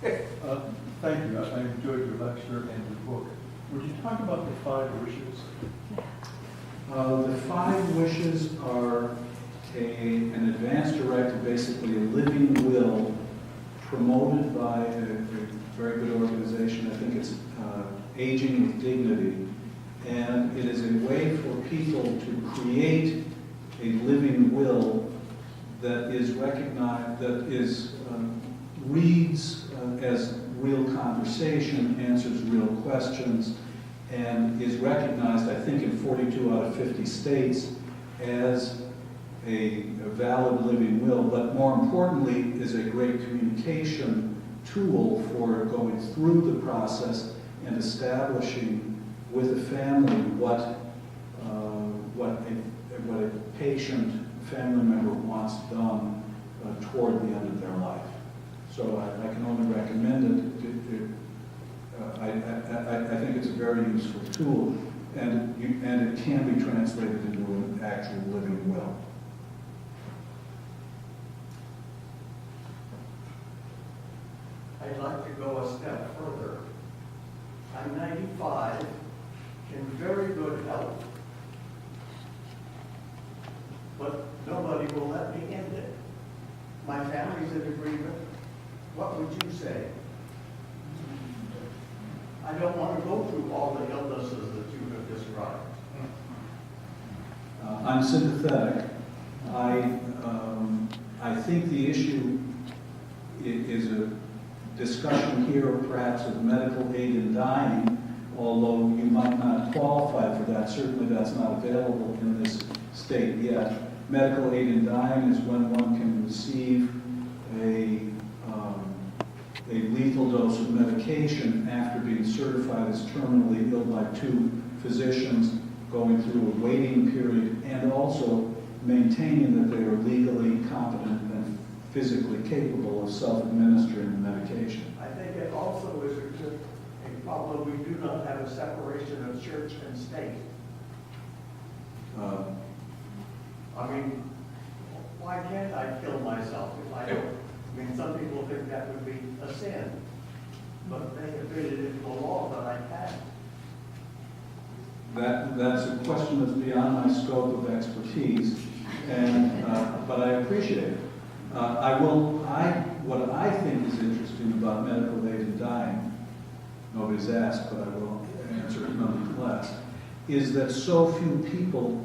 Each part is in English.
Thank you. I enjoyed your lecture and your book. Would you talk about the 5 wishes? The 5 wishes are an advance directive, basically a living will promoted by a very good organization. I think it's Aging with Dignity. And it is a way for people to create a living will that is recognized, that is reads as real conversation, answers real questions, and is recognized, I think, in 42 out of 50 states as a valid living will, but more importantly, is a great communication tool for going through the process and establishing with a family what a patient family member wants done toward the end of their life. So I can only recommend it. I think it's a very useful tool, and it can be translated into an actual living will. I'd like to go a step further. I'm 95, in very good health, but nobody will let me end it. My family's in agreement. What would you say? I don't want to go through all the illnesses that you have described. I'm sympathetic. I think the issue is a discussion here, perhaps, of medical aid in dying, although you might not qualify for that. Certainly that's not available in this state yet. Medical aid in dying is when one can receive a lethal dose of medication after being certified as terminally ill by 2 physicians, going through a waiting period, and also maintaining that they are legally competent and physically capable of self-administering the medication. I think it also is a problem. We do not have a separation of church and state. I mean, why can't I kill myself if I don't? I mean, some people think that would be a sin, but they have made it into law that I can't. That's a question that's beyond my scope of expertise, and but I appreciate it. What I think is interesting about medical aid in dying, nobody's asked, but I will answer it nonetheless, is that so few people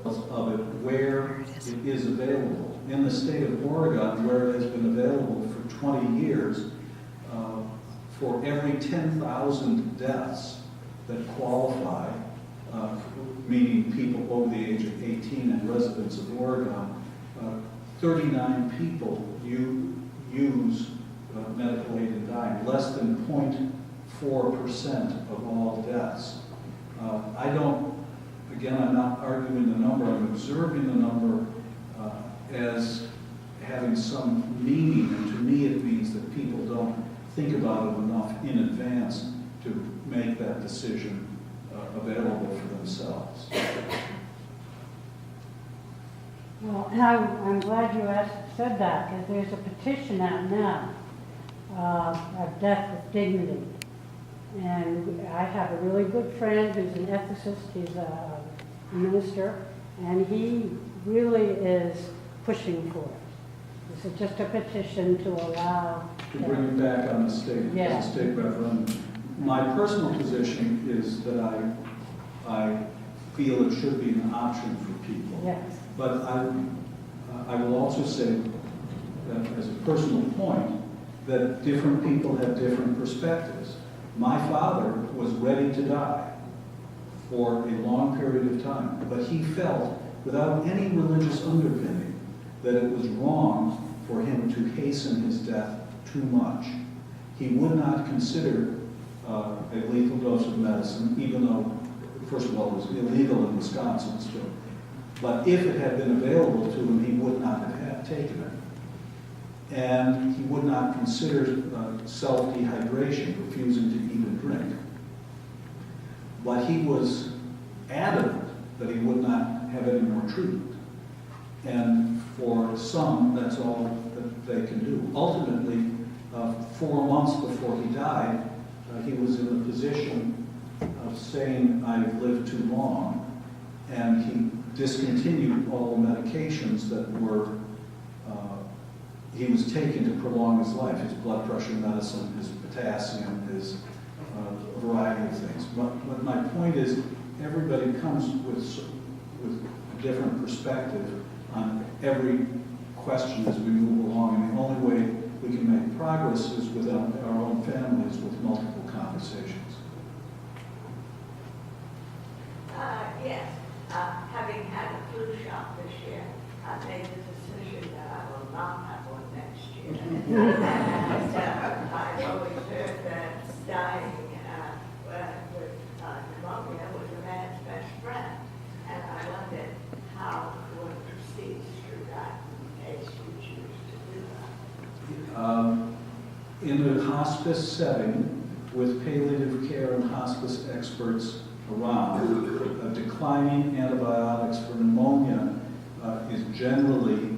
of it where it is available. In the state of Oregon, where it has been available for 20 years, for every 10,000 deaths that qualify, meaning people over the age of 18 and residents of Oregon, 39 people use medical aid in dying, less than 0.4% of all deaths. I'm not arguing the number, I'm observing the number as having some meaning, and to me it means that people don't think about it enough in advance to make that decision available for themselves. Well, and I'm glad you said that, because there's a petition out now of death with dignity. And I have a really good friend who's an ethicist, he's a minister, and he really is pushing for it. This is just a petition to allow... To bring it back on the state, Yeah. as a state referendum. My personal position is that I feel it should be an option for people. Yes. But I will also say that as a personal point, that different people have different perspectives. My father was ready to die for a long period of time, but he felt, without any religious underpinning, that it was wrong for him to hasten his death too much. He would not consider a lethal dose of medicine, even though, first of all, it was illegal in Wisconsin still. But if it had been available to him, he would not have taken it. And he would not consider self-dehydration, refusing to eat and drink. But he was adamant that he would not have any more treatment. And for some, that's all that they can do. Ultimately, 4 months before he died, he was in the position of saying, "I've lived too long," and he discontinued all the medications that were he was taking to prolong his life, his blood pressure medicine, his potassium, his a variety of things. But my point is, everybody comes with a different perspective on every question as we move along, and the only way we can make progress is with our own families, with multiple conversations. Yes, having had a flu shot this year, I made the decision that I will not have one next year. And I've always heard that dying with pneumonia was a man's best friend. And I wondered how one proceeds through that in case you choose to do that. In a hospice setting, with palliative care and hospice experts around, declining antibiotics for pneumonia is generally,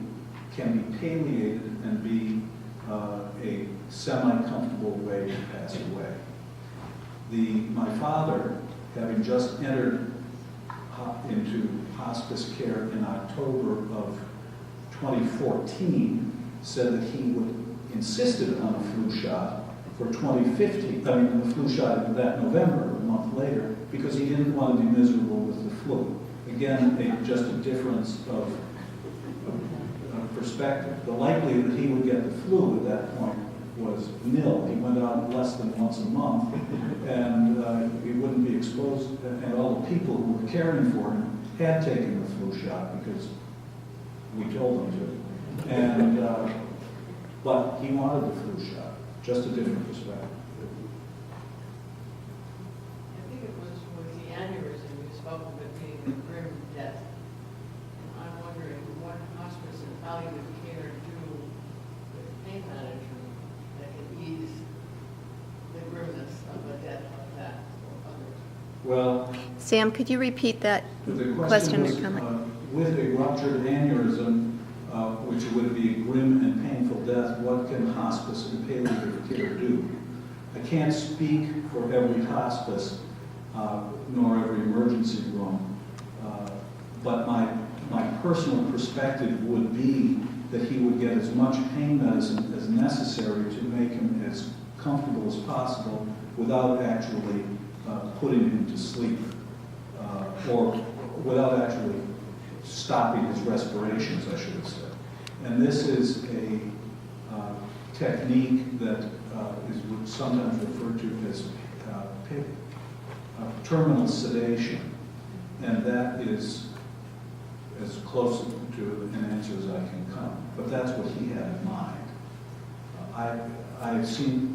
can be palliated and be a semi-comfortable way to pass away. My father, having just entered into hospice care in October of 2014, said that he insisted on a flu shot for 2015, the flu shot that November, a month later, because he didn't want to be miserable with the flu. Again, just a difference of perspective. The likelihood that he would get the flu at that point was nil. He went out less than once a month, and he wouldn't be exposed, and all the people who were caring for him had taken the flu shot because we told them to. And, but he wanted the flu shot, just a different perspective. I think it was the aneurysm you spoke of it being a grim death. And I'm wondering what hospice and palliative care do with pain management that can ease the grimness of a death like that for others. Well, Sam, could you repeat that the question was, or comment? with a ruptured aneurysm, which would be a grim and painful death, what can hospice and palliative care do? I can't speak for every hospice, nor every emergency room, but my personal perspective would be that he would get as much pain medicine as necessary to make him as comfortable as possible without actually putting him to sleep, or without actually stopping his respirations, I should have said. And this is a technique that is sometimes referred to as terminal sedation, and that is as close to an answer as I can come. But that's what he had in mind. I've seen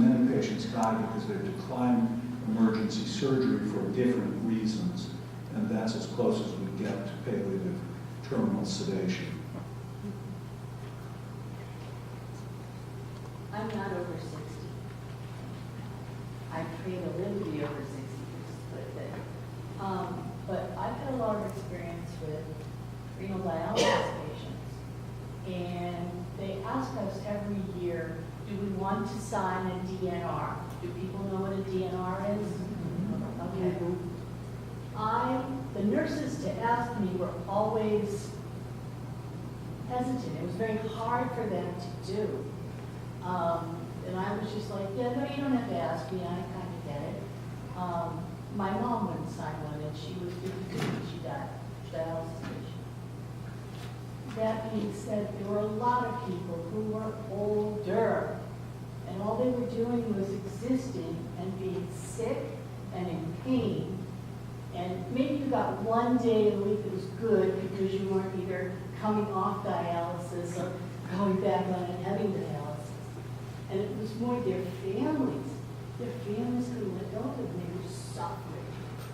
many patients die because they've declined emergency surgery for different reasons, and that's as close as we get to palliative terminal sedation. I'm not over 60. I pray to live to be over 60, but I've had a lot of experience with renal dialysis patients, and they ask us every year, do we want to sign a DNR? Do people know what a DNR is? Okay. The nurses to ask me were always hesitant. It was very hard for them to do. And I was just like, yeah, no, you don't have to ask me. I kind of get it. My mom wouldn't sign one, and she was 52 when she died. Dialysis patient. That being said, there were a lot of people who were older, and all they were doing was existing and being sick and in pain. And maybe you got one day a week that was good because you weren't either coming off dialysis or going back on and having dialysis. And it was more their families. Their families couldn't let go of it, and they were suffering.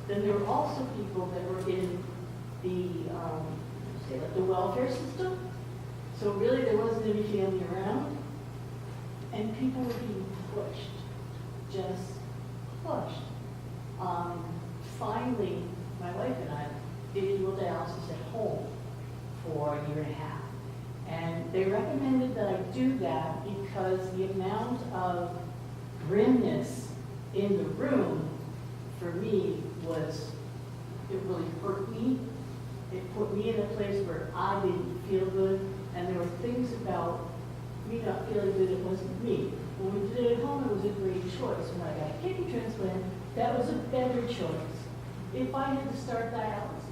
Then there were also people that were in the welfare system. So really there wasn't any family around. And people were being pushed, just pushed. Finally, my wife and I did dual dialysis at home for a year and a half. And they recommended that I do that because the amount of grimness in the room, for me, it really hurt me. It put me in a place where I didn't feel good, and there were things about me not feeling good, it wasn't me. When we did it at home, it was a great choice. When I got a kidney transplant, that was a better choice. If I had to start dialysis,